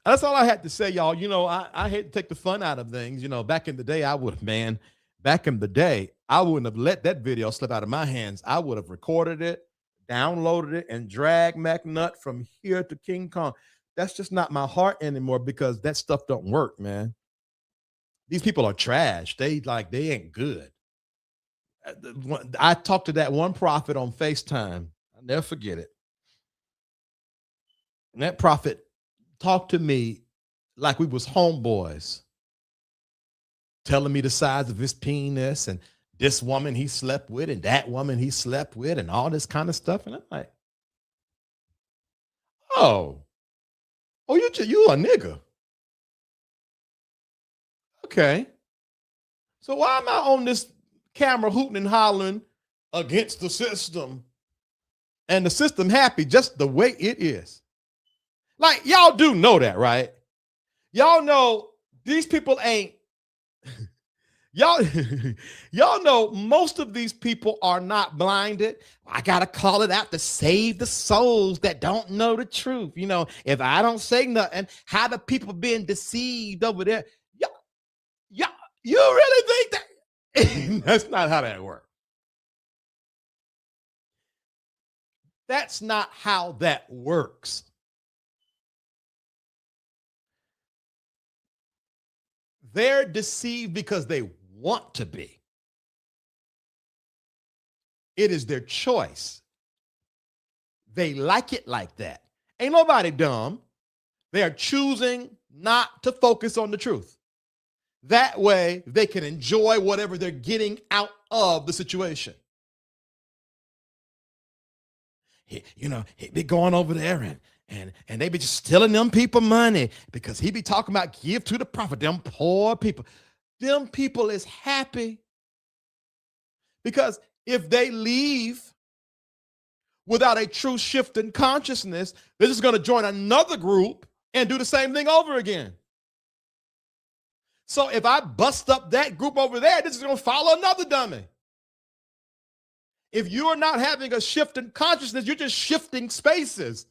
That's all I had to say, y'all. You know, I hate to take the fun out of things. You know, back in the day, I wouldn't have let that video slip out of my hands. I would have recorded it, downloaded it, and dragged McNutt from here to King Kong. That's just not my heart anymore because that stuff don't work, man. These people are trash. They ain't good. I talked to that one prophet on FaceTime. I'll never forget it. And that prophet talked to me like we was homeboys, telling me the size of his penis and this woman he slept with and that woman he slept with and all this kind of stuff. And I'm like, oh, you a nigga. Okay. So why am I on this camera hooting and hollering against the system and the system happy just the way it is? Like, y'all do know that, right? Y'all know these people ain't, y'all know most of these people are not blinded. I got to call it out to save the souls that don't know the truth. You know, if I don't say nothing, how the people being deceived over there? You really think that? That's not how that works. That's not how that works. They're deceived because they want to be. It is their choice. They like it like that. Ain't nobody dumb. They are choosing not to focus on the truth. That way they can enjoy whatever they're getting out of the situation. You know, he be going over there and they be just stealing them people money because he be talking about give to the prophet, them poor people. Them people is happy because if they leave without a true shift in consciousness, they're just going to join another group and do the same thing over again. So if I bust up that group over there, this is going to follow another dummy. If you're not having a shift in consciousness, you're just shifting spaces.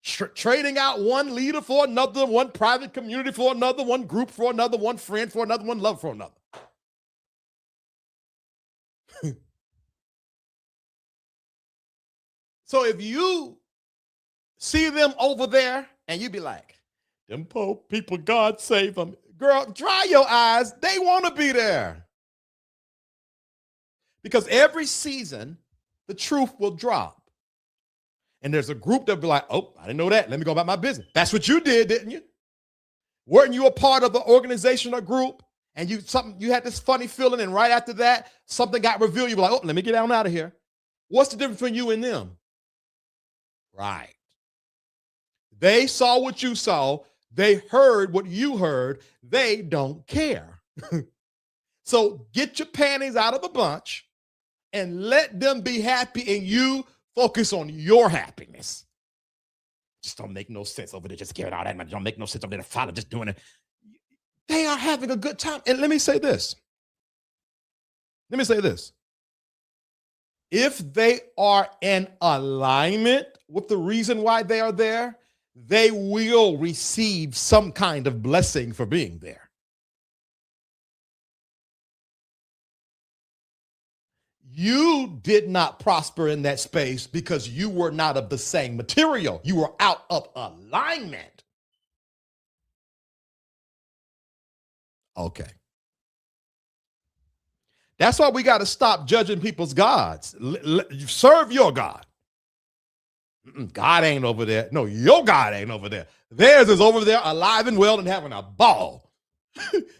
Trading out one leader for another, one private community for another, one group for another, one friend for another, one love for another. So if you see them over there and you be like, them poor people, God save them. Girl, dry your eyes. They want to be there. Because every season, the truth will drop. And there's a group that'll be like, oh, I didn't know that. Let me go about my business. That's what you did, didn't you? Weren't you a part of an organization or group? And you had this funny feeling, and right after that, something got revealed. You were like, oh, let me get on out of here. What's the difference between you and them? Right. They saw what you saw. They heard what you heard. They don't care. So get your panties out of the bunch and let them be happy, and you focus on your happiness. Just don't make no sense over there. Just giving all that money. Don't make no sense over there. The father just doing it. They are having a good time. And let me say this. If they are in alignment with the reason why they are there, they will receive some kind of blessing for being there. You did not prosper in that space because you were not of the same material. You were out of alignment. Okay. That's why we got to stop judging people's gods. Serve your God. God ain't over there. No, your God ain't over there. Theirs is over there, alive and well and having a ball,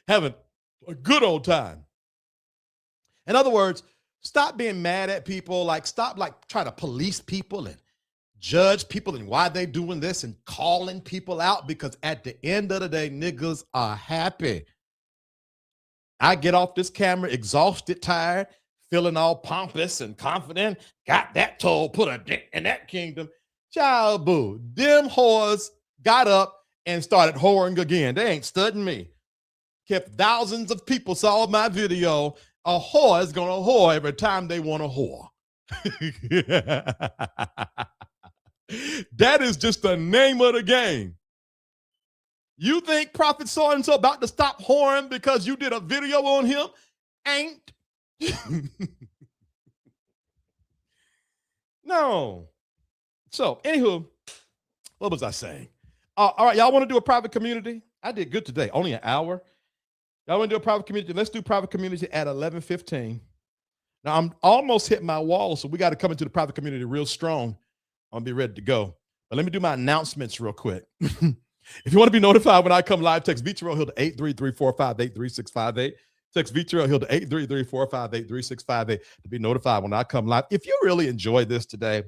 having a good old time. In other words, stop being mad at people. Stop trying to police people and judge people and why they doing this and calling people out, because at the end of the day, niggas are happy. I get off this camera exhausted, tired, feeling all pompous and confident. Got that told, put a dick in that kingdom. Child boo. Them whores got up and started whoring again. They ain't studying me. Kept thousands of people saw my video. A whore is going to whore every time they want to whore. That is just the name of the game. You think Prophet so-and-so about to stop whoring because you did a video on him? Ain't. No. So, anywho, what was I saying? All right, y'all want to do a private community? I did good today, only an hour. Y'all want to do a private community? Let's do private community at 11:15. Now, I'm almost hitting my wall, so we got to come into the private community real strong. I'll be ready to go. But let me do my announcements real quick. If you want to be notified when I come live, text VTRL Hill to 833-458-3658. Text VTRL Hill to 833-458-3658 to be notified when I come live. If you really enjoyed this today,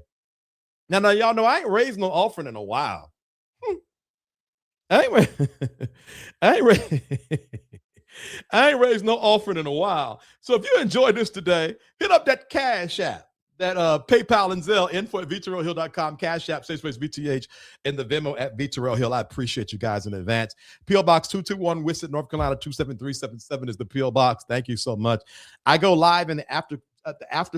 now y'all know I ain't raised no offering in a while. I ain't raised no offering in a while. So if you enjoyed this today, hit up that Cash App, that PayPal and Zelle, info at VTRLHill.com, Cash App, safe space VTH, and the Venmo at VTRL Hill. I appreciate you guys in advance. P.O. Box 221, Wissett, North Carolina, 27377 is the P.O. Box. Thank you so much. I go live in the after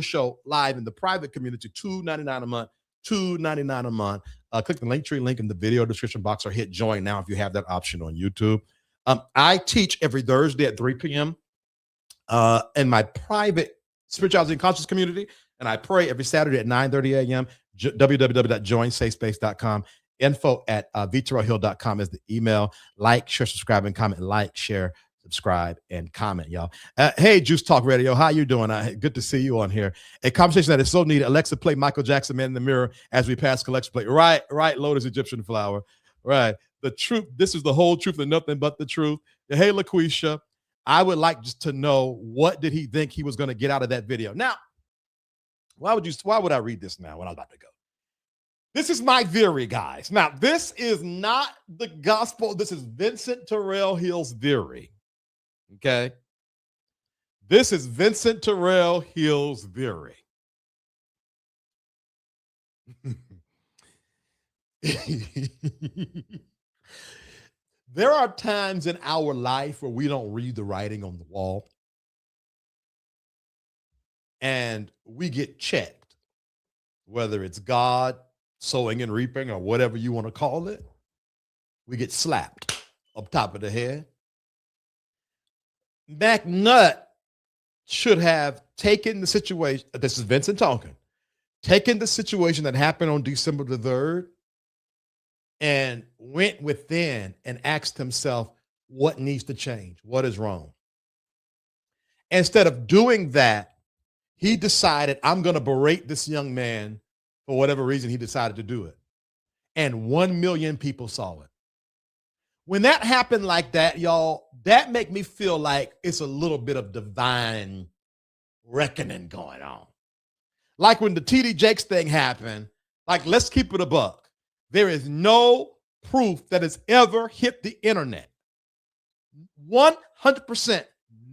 show live in the private community, $2.99 a month. $2.99 a month. Click the Linktree link in the video description box or hit join now if you have that option on YouTube. I teach every Thursday at 3 p.m. In my private spirituality and conscious community, and I pray every Saturday at 9:30 a.m. www.joinsafespace.com. Info at VTRLHill.com is the email. Like, share, subscribe, and comment. Like, share, subscribe, and comment, y'all. Hey, Juice Talk Radio, how you doing? Good to see you on here. A conversation that is so needed. Alexa, play Michael Jackson, Man in the Mirror, as we pass collection plate. Right, Lotus Egyptian Flower. Right. The truth, this is the whole truth and nothing but the truth. Hey, LaQuisha, I would like just to know, what did he think he was going to get out of that video? Now, why would I read this now when I'm about to go? This is my theory, guys. Now, this is not the gospel. This is Vincent Terrell Hill's theory. Okay. This is Vincent Terrell Hill's theory. There are times in our life where we don't read the writing on the wall and we get checked, whether it's God, sowing and reaping, or whatever you want to call it. We get slapped up top of the head. McNutt should have taken the situation. This is Vincent talking. Taken the situation that happened on December the 3rd and went within and asked himself, what needs to change? What is wrong? Instead of doing that, he decided, I'm going to berate this young man for whatever reason he decided to do it. And 1 million people saw it. When that happened like that, y'all, that make me feel like it's a little bit of divine reckoning going on. Like when the T.D. Jakes thing happened, like, let's keep it a buck. There is no proof that has ever hit the internet. 100%,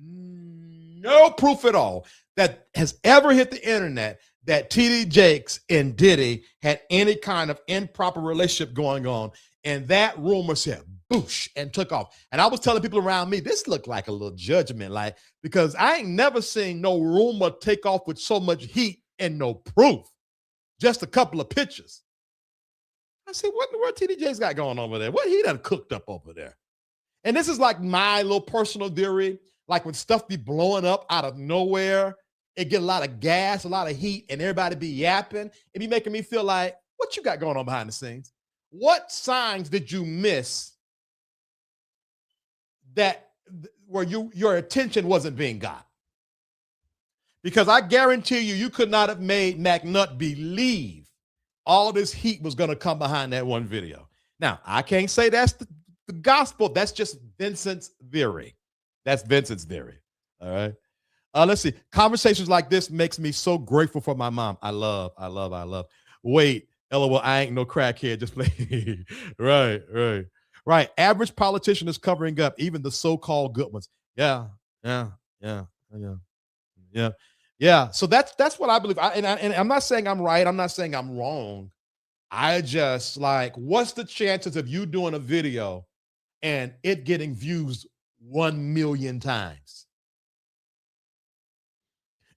no proof at all that has ever hit the internet that T.D. Jakes and Diddy had any kind of improper relationship going on. And that rumor said, boosh, and took off. And I was telling people around me, this looked like a little judgment, like, because I ain't never seen no rumor take off with so much heat and no proof. Just a couple of pictures. I said, what in the world T.D. Jakes got going over there? What he done cooked up over there? And this is like my little personal theory. Like when stuff be blowing up out of nowhere it get a lot of gas, a lot of heat, and everybody be yapping. It be making me feel like, what you got going on behind the scenes? What signs did you miss that where your attention wasn't being got? Because I guarantee you could not have made McNutt believe all this heat was going to come behind that one video. Now, I can't say that's the gospel. That's just Vincent's theory. That's Vincent's theory. All right. Let's see. Conversations like this makes me so grateful for my mom. I love. Wait, LOL, I ain't no crackhead. Just play. Right. Average politician is covering up, even the so-called good ones. Yeah. So that's what I believe. And I'm not saying I'm right. I'm not saying I'm wrong. I just like, what's the chances of you doing a video and it getting views 1 million times?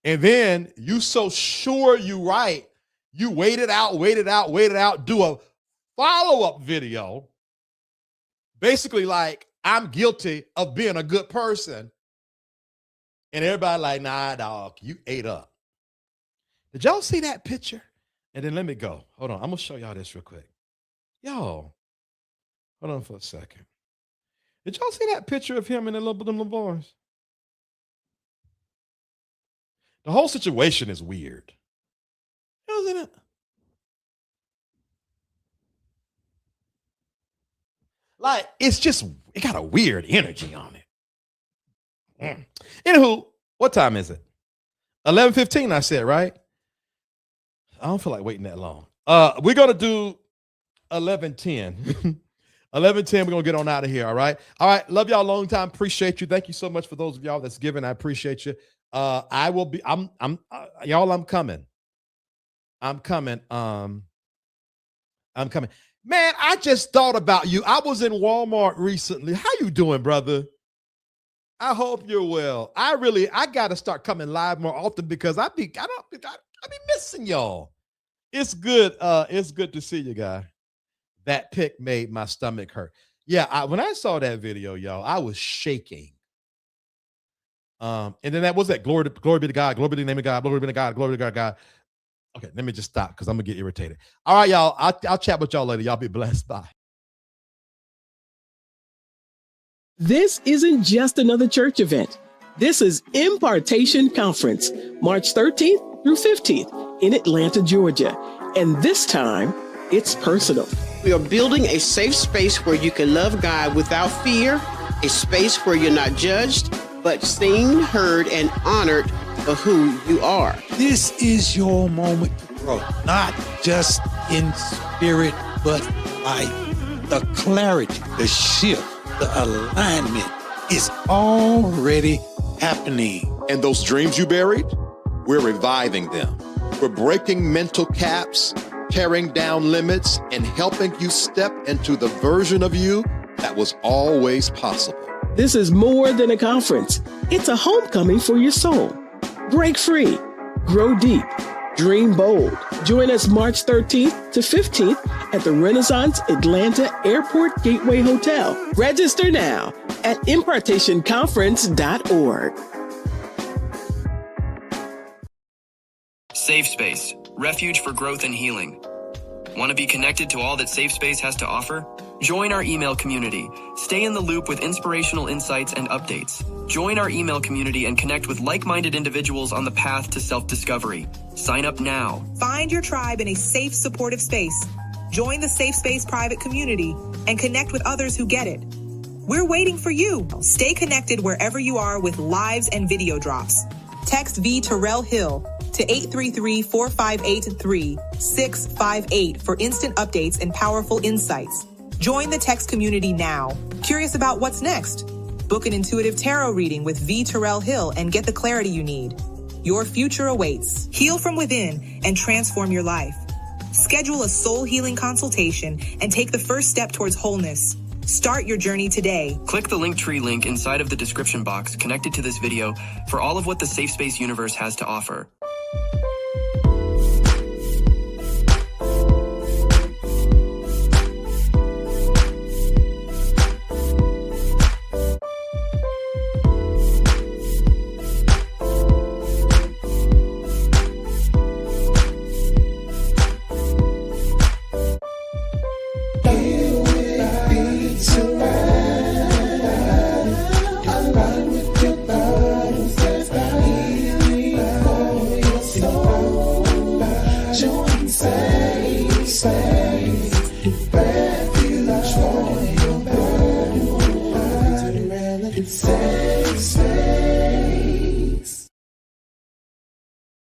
And then you so sure you right, you wait it out, do a follow-up video, basically like, I'm guilty of being a good person. And everybody like, nah, dog, you ate up. Did y'all see that picture? And then let me go. Hold on. I'm going to show y'all this real quick. Yo, hold on for a second. Did y'all see that picture of him and them little boys? The whole situation is weird. Isn't it? Like, it got a weird energy on it. Anywho, what time is it? 11:15, I said, right? I don't feel like waiting that long. We're going to do 11:10. 11:10, we're going to get on out of here, all right? All right, love y'all long time. Appreciate you. Thank you so much for those of y'all that's giving. I appreciate you. Y'all, I'm coming. I'm coming. Man, I just thought about you. I was in Walmart recently. How you doing, brother? I hope you're well. I got to start coming live more often because I be missing y'all. It's good. It's good to see you, guy. That pic made my stomach hurt. Yeah, when I saw that video, y'all, I was shaking. And then that was that glory be to God, glory be to the name of God, glory be to God, glory to God. Okay, let me just stop because I'm gonna get irritated. All right, y'all. I'll chat with y'all later. Y'all be blessed. Bye. This isn't just another church event. This is Impartation Conference, March 13th through 15th in Atlanta, Georgia. And this time, it's personal. We are building a safe space where you can love God without fear, a space where you're not judged, but seen, heard, and honored for who you are. This is your moment to grow, not just in spirit, but life. The clarity, the shift, the alignment is already happening. And those dreams you buried, we're reviving them. We're breaking mental caps, tearing down limits, and helping you step into the version of you that was always possible. This is more than a conference. It's a homecoming for your soul. Break free, grow deep, dream bold. Join us March 13th to 15th at the Renaissance Atlanta Airport Gateway Hotel. Register now at impartationconference.org. Safe Space, refuge for growth and healing. Want to be connected to all that Safe Space has to offer? Join our email community. Stay in the loop with inspirational insights and updates. Join our email community and connect with like-minded individuals on the path to self-discovery. Sign up now. Find your tribe in a safe, supportive space. Join the Safe Space private community and connect with others who get it. We're waiting for you. Stay connected wherever you are with lives and video drops. Text V Terrell Hill to 833-458-3658 for instant updates and powerful insights. Join the text community now. Curious about what's next? Book an intuitive tarot reading with V Terrell Hill and get the clarity you need. Your future awaits. Heal from within and transform your life. Schedule a soul healing consultation and take the first step towards wholeness. Start your journey today. Click the Linktree link inside of the description box connected to this video for all of what the Safe Space universe has to offer. could say